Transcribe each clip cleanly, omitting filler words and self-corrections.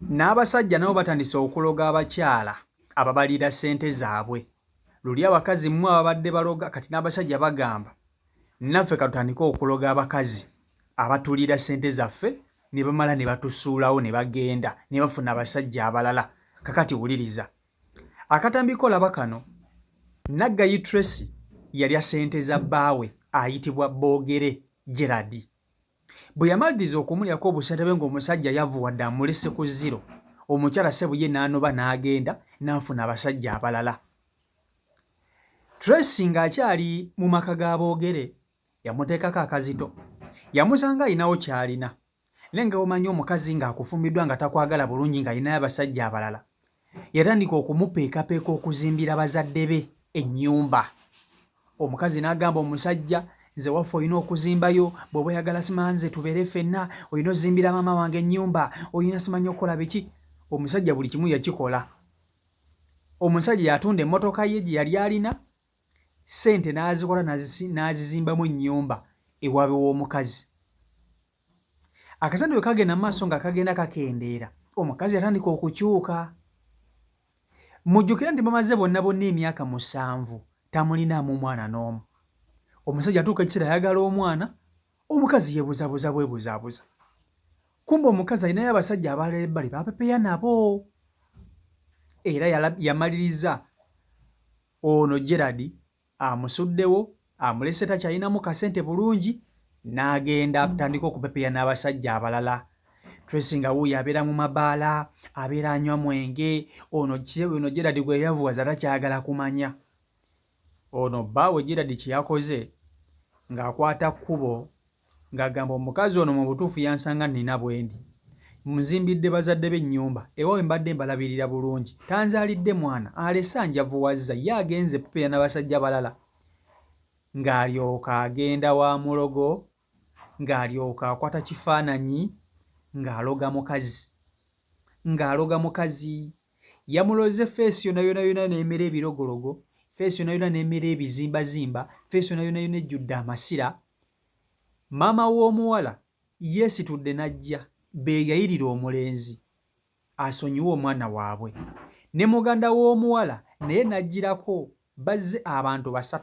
N'abasajja nabo batandise okuloga abakyala ababalira ssente zaabwe. Luli abakazi mmwe ababadde baloga kati n'abasajja bagamba naffe katutandike okuloga abakazi abatulira ssente zaffe ne bamala ne batusuulawo ne bagenda ne bafuna abasajja abalala. Kakati wuliriza akatambiko olaba kano, Naggayi Tracy yalya ssente za bbaawe ayitibwa Boogere Gerard. Bwe yamaliriza okumulyako obusente bwe ng'omusajja yavuwadde amulese ku zero, omukyala Ssebuye n'anoba n'agenda n'afuna abasajja abalala. Tracy ng'akyali mu maka ga Boogere yamuteekako akazito, yamusanga alinawo ky'alina. Naye nga omanyi omukazi ng'akufumiddwa nga takwagala bulungi ng'alinayo abasajja abalala, yatandika okumupeekapeeka okuzimbira bazadde be ennyumba. Omukazi n'agamba omusajja, nze waffe olina okuzimbayo, bw'oba oyagala simanze tubeere ffenna, olina ozimbira maama wange ennyumba, olina simanyi okukola biki. Omusajja buli kimu yakikola. Omusajja yatunda emmotoka ye gye yali alina, ssente n'azikola n'azizimbamu ennyumba ewaabwe w'omukazi. Akasente bwe kagenda mu maaso nga kagenda kakendeera, omukazi yatandika okukyuka. Mujjukira nti bamaze bonna emyaka 7 tamulinaamu mwana n'omu. Omusajja atuuka ekiseera ayagala omwana, omukazi yeebuzaabuza. Kumbe omukazi alinayo abasajja abalala ebbali bapepeya nabo. Era yamaliriza ono Gerard amusuddewo, amulese takyalinamu kasente bulungi, n'agenda atandika okupepeya n'abasajja abalala. Tracy nga wuuyo abeera mu mabaala, abeera anywa mwenge, ono Gerard gwe yavuwaza takyagala kumanya. Ono bbaawe Gerard kye yakoze ng'akwata kkubo ng'agamba omukazi ono mu butuufu yansanga nnina bwendi, muzimbidde bazadde b'ennyumba, ewawe mbadde mbalabirira bulungi, tanzaalidde mwana, alese anjavuwazza, ye agenze pepeya n'abasajja balala. Ng'alyoka agenda wa mulogo, ng'alyoka akwata kifaananyi ng'aloga mukazi. Yamuloze feesi yonna n'emera ebirogologo, feesi yonna n'emera ebizimbazimba, feesi yonna ejjudde amasira. Maama w'omuwala yeesitudde n'ajja beegayirira omulenzi asonyiwe omwana waabwe, ne muganda w'omuwala naye n'ajjirako, bazze abantu 3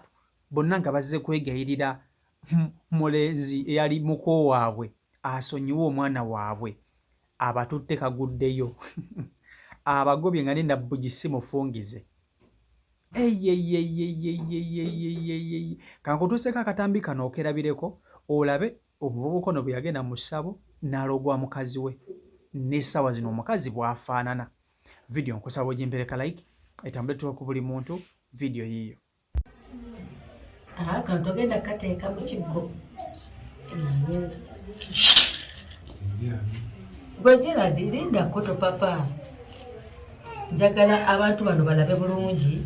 bonna nga bazze kwegayirira mulenzi eyali muko waabwe asonyiwe omwana waabwe. Abatutte kaguddeyo abagobye nga nenda bugisi mufungize. Kankutuuseko akatambi kano okerabireko olabe omuvubuka ono bwe yagenda mu ssabo n'alogwa mukazi we, n'essaawa zino omukazi bw'afaanana. Vidiyo nkusaba ogimpereka like etambule tuwa ku buli muntu vidiyo yiyo. Kantu ogenda kateeka mu kibbo. Gwe Gerard linda koto papa. Njagala abantu bano balabe bulungi,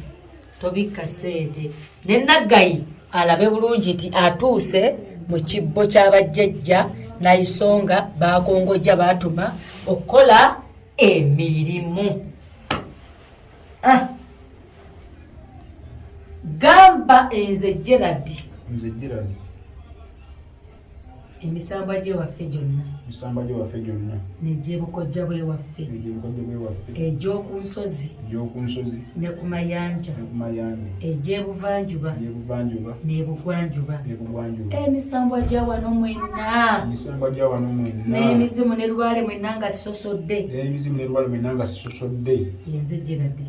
tobikka ssente. Ne Naggayi alabe bulungi nti atuuse mu kibbo ky'abajjajja n'ayisonga baakongojja baatuma okukola emirimu. Gamba nze Gerard. Emisambwa gye waffe gyonna. N'egyebukojja bwe waffe. Egy'oku nsozi. Ne ku mayanja. Egy'ebuvanjuba. N'ebugwanjuba. Emisambwa gya wano mwenna. N'emizimu ne Lubaale mwenna nga sisosodde. Yenze Gerard.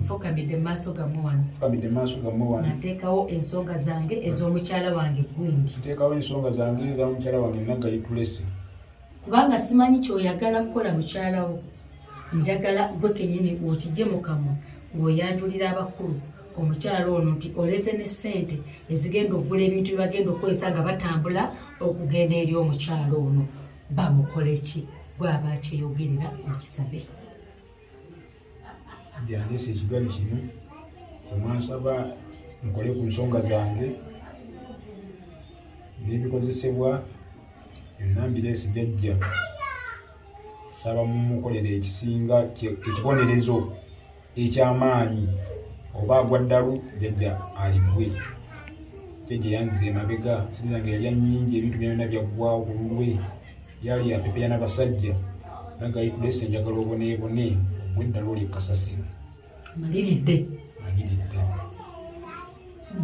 Nfukamidde mu maaso gammwe wano. Nateekawo ensonga zange ez'omukyala wange gundi. Omukyala wange Naggayi Tracy. Kubanga simanyi ky'oyagala kukola mukyala wo. Njagala gwe kennyini okijje mu kamwa ng'oyanjulira abakulu omukyala ono nti olese ne ssente ezigenda okugula ebintu bye bagenda okukozesa nga batambula okugenda eri omukyala ono. Bamukole ki? Gwaba akyeyogerera okisabe. Byandese ekigali kino kyemwansaba nkole ku nsonga zange n'ebikozesebwa byonna mbireese jjajja. Saba mumukolere ekisinga ekibonerezo eky'amaanyi. Oba agwa ddalu jjajja aliggwe. Jjajja yanzize emabega, sente zange yalya nnyingi, ebintu byonna byaggwawo ku lulwe. Yali yapepeya n'abasajja nanga ikudese njagala obone gwenda loli kasasiro maliridde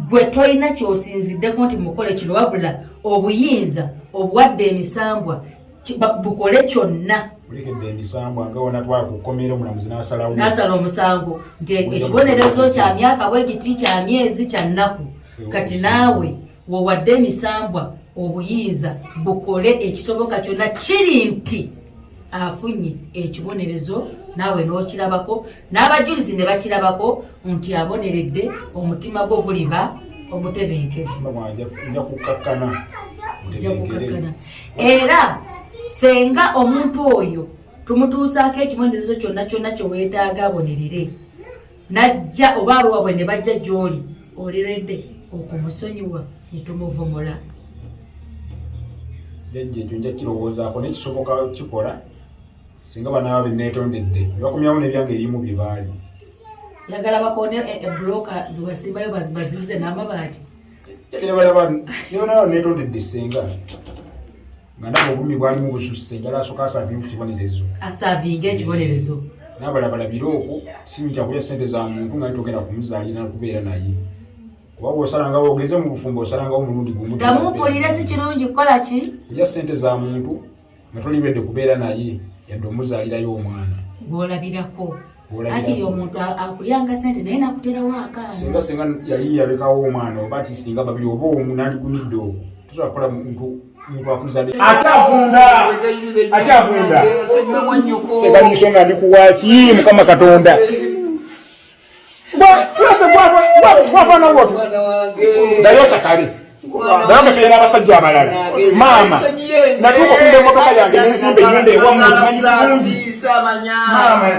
bwe tolina kyosinziddeko nti mukole kino wabula obuyinza obuwadde emisambwa bukole kyonna bulekedde emisambwa nga wona twakukomera omulamuzi n'asala omusango nti ekibonerezo kya myaka bwe giti kya myezi kya nnaku kati naawe wowadde emisambwa obuyinza bukole ekisoboka kyonna kiri nti afunye ekibonerezo naawe n'okirabako n'abajulizi ne bakirabako nti aboneredde omutima gwo guliba omutebenkevu nja kukakkana era senga omuntu oyo tumutuusaako ekibonerezo kyonna kyonna kyeweetaaga abonerere najja oba abaabwe ne bajja gy'oli oliredde okumusonyiwa ne tumuvumula jajja ekyo nja kirowoozaako nekisoboka kikola singa banaaba beneetondedde bakomyawo nebyange erimu bye baali yagala bakone ebulooka ziwasimbayo bazize n'amabaati yonaba neetondedde senga nga ndaba obulumi bwalimu bususse njala asooka asaavinga ekibonerezo asaavinga ekibonerezo n'abalabala biroko simikya kulya sente za muntu nga nitogenda kumuzaalira nakubeera naye kuba bw'osalangawo ogeze mu bufumbo osalangawo omulundi gumu tamumpulire si kirungi kukola ki kulya sente za muntu nga tolibedde kubeera naye yadde omuzaalirayo omwana gw'olabirako akiri omuntu akulyanga sente naye nakuterawo akaana singa yali yalekawo omwana oba ati singa babiri oba omu nandigumidde okwo tosobola kukola muntu akuzadde akyavunda seganiiso nga ndikuwaki mukama katonda bwafaana bwoto dayota kale dayokekeera n'abasajja abalala maama natuuka okunda emotoka yange nenzimba enyenda ewamu okimanyi bulungi maama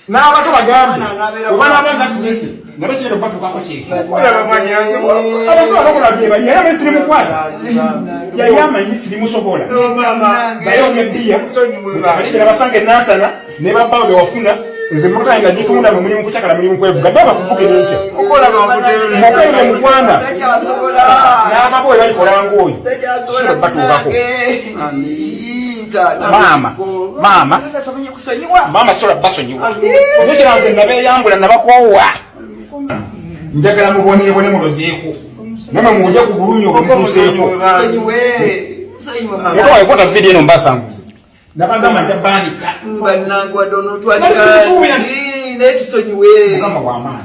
n'abato bagambe oba n'abanga tulese nabekirenda okubatukako kyeki abasobola nokulabye bali yali amanyi sirimukwasa yali amanyi sirimusobola naye omyebbiya mutakalije nabasanga enansana ne babbawe bewafuna nze emotoka yange nagitunda mu mulimu kucakala mulimu kwevuga daba kuvuga enkya mokaire mugwana n'ababo we balikola ngaoyo siro batuukako maama sola basonyiwa nekira nze nabeeyambula nabakoowa njagala muboneebone mulozeeko namwe mujja ku bulumi obutuuseeko otowaekota vidiyo eno mbasanguze nabagamba nja baanika mukama w'amaani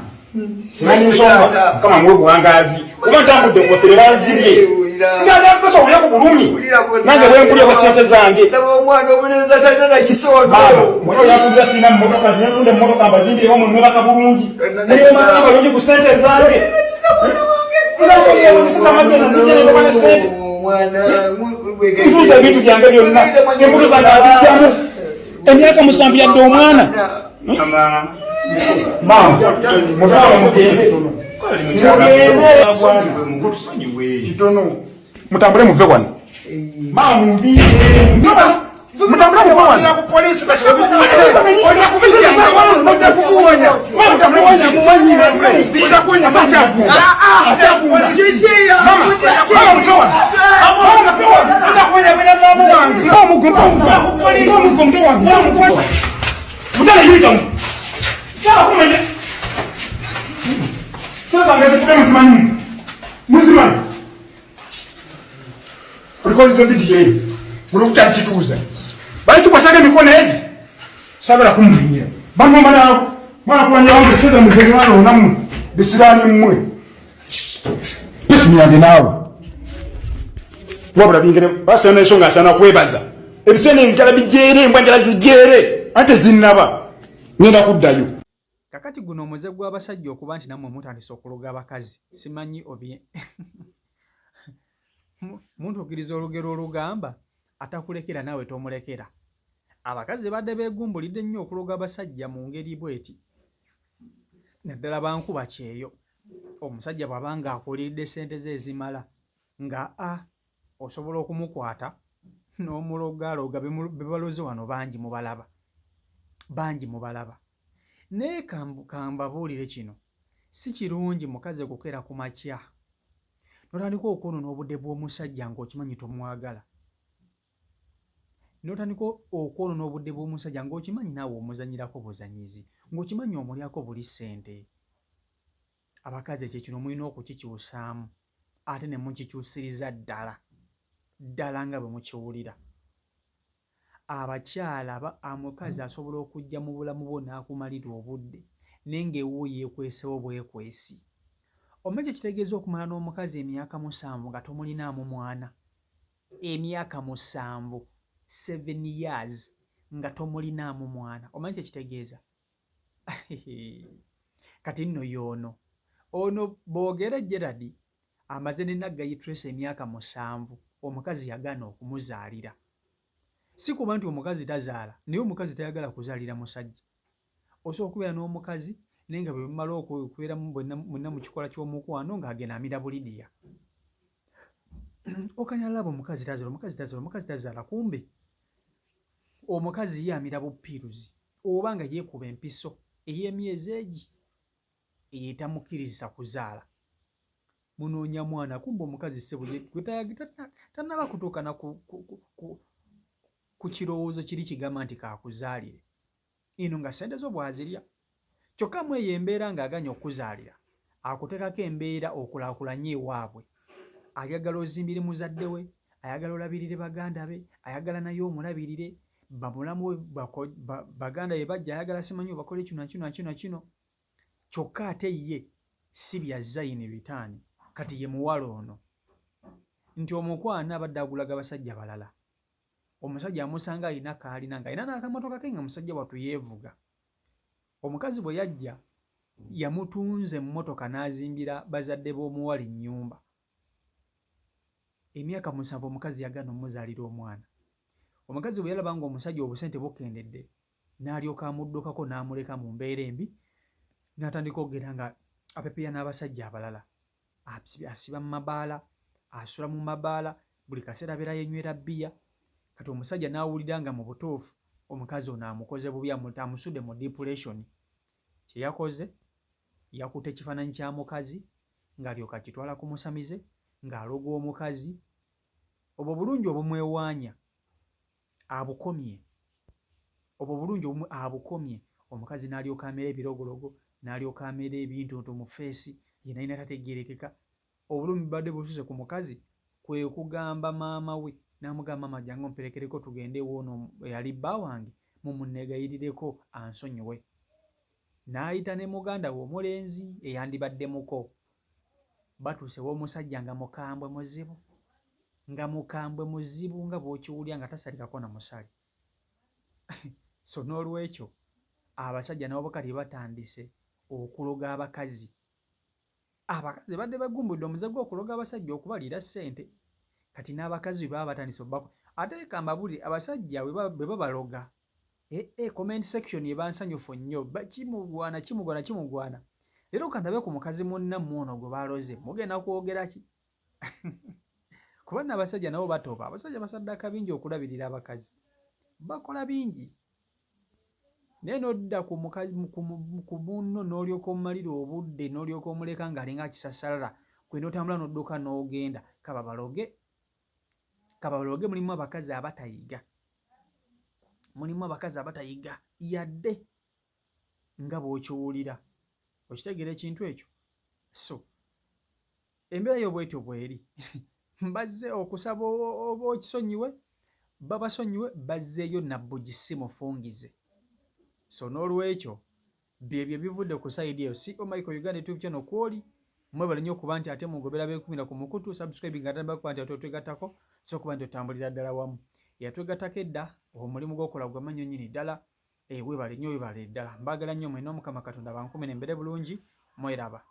sinanyisonga mukama muwe buwangazi kuba ntambudde kofere banzibye ngaaasa olya ku bulumi nange bwenkulya kwa sente zange mwana oyafundira sina mumotoka zinatunda mumotoka mbazimbirewo mwemwebaka bulungi niyemaka balungi ku sente zange nzijjanendobane sente ntuusa ebintu byange byonna embuto zange azijjamu emyaka 7 yadde omwana mutwala mugende kitono mutambule muve wano mutambule muve wano sasa ngazikuta muzimani ulikolizo video mulokutali kituuza bali tukwasanga emikono egi sabala kumulinyira bamwamba nawo mwana kulanya wange seza muzeni wano onamu bisirani mmwe bisimyande naawe wabula bingere basana ensonga asana kwebaza ebisene ebitala bijere embwa njala zijere ate zinnaba ngenda kuddayo kakati guno omuze gw'abasajja okuba nti nammwe mutandise okuloga abakazi simanyi obye muntukiriza olugero olugamba atakulekera naawe tomulekera abakazi badde beegumbulidde nnyo okuloga abasajja mu ngeri bweti naddala bankuba kyeyo omusajja bw'abanga akuliridde sente ze ezimala nga osobola okumukwata n'omulogaloga bebaloze wano bangi mubalaba naye kambabuulire kino si kirungi mukazi kukera ku makya notandika okwonoona obudde bw'omusajja ng'okimanyi tomwagala n'otandika okwonoona obudde bw'omusajja ng'okimanyi naawe omuzanyirako buzanyizi, ng'okimanyi omulyako buli ssente. Abakazi ekyo kino mulina okukikyusaamu ate ne mukikyusiriza ddala nga bwe mukiwulira. Abakyala omukazi asobola okujja mu bulamu bwo n'akumalira obudde naye ng'ewo yeekwesewo bwekwesi. Omanyi kye kitegeeza okumala n'omukazi emyaka 7 nga tomulinaamu mwana? Emyaka 7, 7 years nga tomulinaamu mwana. Omanyi kye kitegeeza? Kati nno y'ono boogera Gerard amaze ne Naggayi Trace emyaka 7 omukazi yagaana okumuzaalira. Si kuba nti omukazi tazaala, naye omukazi tayagala kuzaalira musajja. Osobola okubeera n'omukazi naye nga bwe bumala okubeeramu mwenna mu kikola ky'omukwano ng'agenda amira bulidiya. Okanyalaba omukazi tazaala, kumbe omukazi ye amira bupiiruzi oba nga yeekuba empiso ey'emyezi egi eyeetamukkiriza kuzaala. Munoonya mwana, kumbe omukazi ssebo tannaba kutuuka na ku kirowoozo kiri kigamba nti kaakuzaalire. Eno nga ssente zo bw'azirya. Kyokka mu eyo embeera ng'aganya okuzaalira, akuteekako embeera okulaakulanye ewaabwe. Ayagala ozimbire muzadde we, ayagala olabirire baganda be, ayagala naye omulabirire, bamulamu we baganda be bajja ayagala simanyi obakole kino kino. Kyokka ate ye si bya Zayini bitaani, kati ye muwala ono. Nti omukwana abadde agulaga basajja balala. Omusajja amusanga alina kaalina ng'alina n'akamotoka ke nga musajja wattu yeevuga. Omukazi bwe yajja yamutunze emmotoka n'azimbira bazadde b'omuwala ennyumba. Emyaka 7 omukazi yagaana omuzaalira omwana. Omukazi bwe yalaba ng'omusajja obusente bukendedde n'alyoka amuddukako n'amuleka mu mbeera embi, n'atandika okugenda nga apepeya n'abasajja abalala. Asiba mu mabaala, asula mu mabaala, buli kaseera abeera yenywera bbiya. Kati omusajja n'awulira nga mu butuufu omukazi ono amukoze bubi, amusudde mu depression. Kye yakoze yakutte ekifaananyi kya mukazi ng'alyoka akitwala ku musamize ng'aloga omukazi. Obwo bulungi obumwewaanya abukomye. Omukazi n'alyoka amera ebirogologo, n'alyoka amera ebintu mu feesi, ye nalina tategeerekeka. Obulumi badde bususse ku mukazi kwe kugamba maama we, n'amugamba maama jangu omperekereko tugende woono eyali bba wange mumunneegayirireko ansonyiwe. N'ayita ne muganda we omulenzi eyandibaddemuko. Batuuse w'omusajja nga mukambwe muzibu nga bw'okiwulya nga tasalikako na musale. So n'olwekyo abasajja nabo kati batandise okuloga abakazi. Abakazi badde bagumbudde omuze gw'okuloga abasajja okubaliira ssente. Kati n'abakazi baba batandise ate kambabuli abasajja bwe babaloga. Comment section eba nsanyufu nnyo. Kimugwana. Leero kandabe ku mukazi munnammwe ono gwe baloze mugenda kwogera ki? Kuba n'abasajja nabo batoba. Abasajja basaddaka bingi okulabirira abakazi. Bakola bingi. Naye n'odda ku munno n'olyoka omumalira obudde n'olyoka omuleka ng'alinga kisasalala kwenda otambula n'odduka n'ogenda kababaloge. Mulimu abakazi abatayiga. Yadde nga bw'okiwulira. Okitegeera ekintu ekyo? So embeera y'obwetyo bweri. Bazze okusaba oba okisonyiwe, babasonyiwe bazzeeyo nabbugi si mufungize. So n'olwekyo byebyo bivudde ku sayidi eyo. Si Michael Uganda YouTube channel kwoli mwebale nnyo okuba nti ate mugobera beekumira ku mukutu, subscribe nga tamba kuba nti twegattako so okuba nti otambulira ddala wamu. Eyatwegattako edda omulimu gw'okola gw'amannyo nnyini ddala. Weebale nnyo, weebale ddala. Mbaagala nnyo mwenna Mukama Katonda bankume n'embere bulungi, mweraba.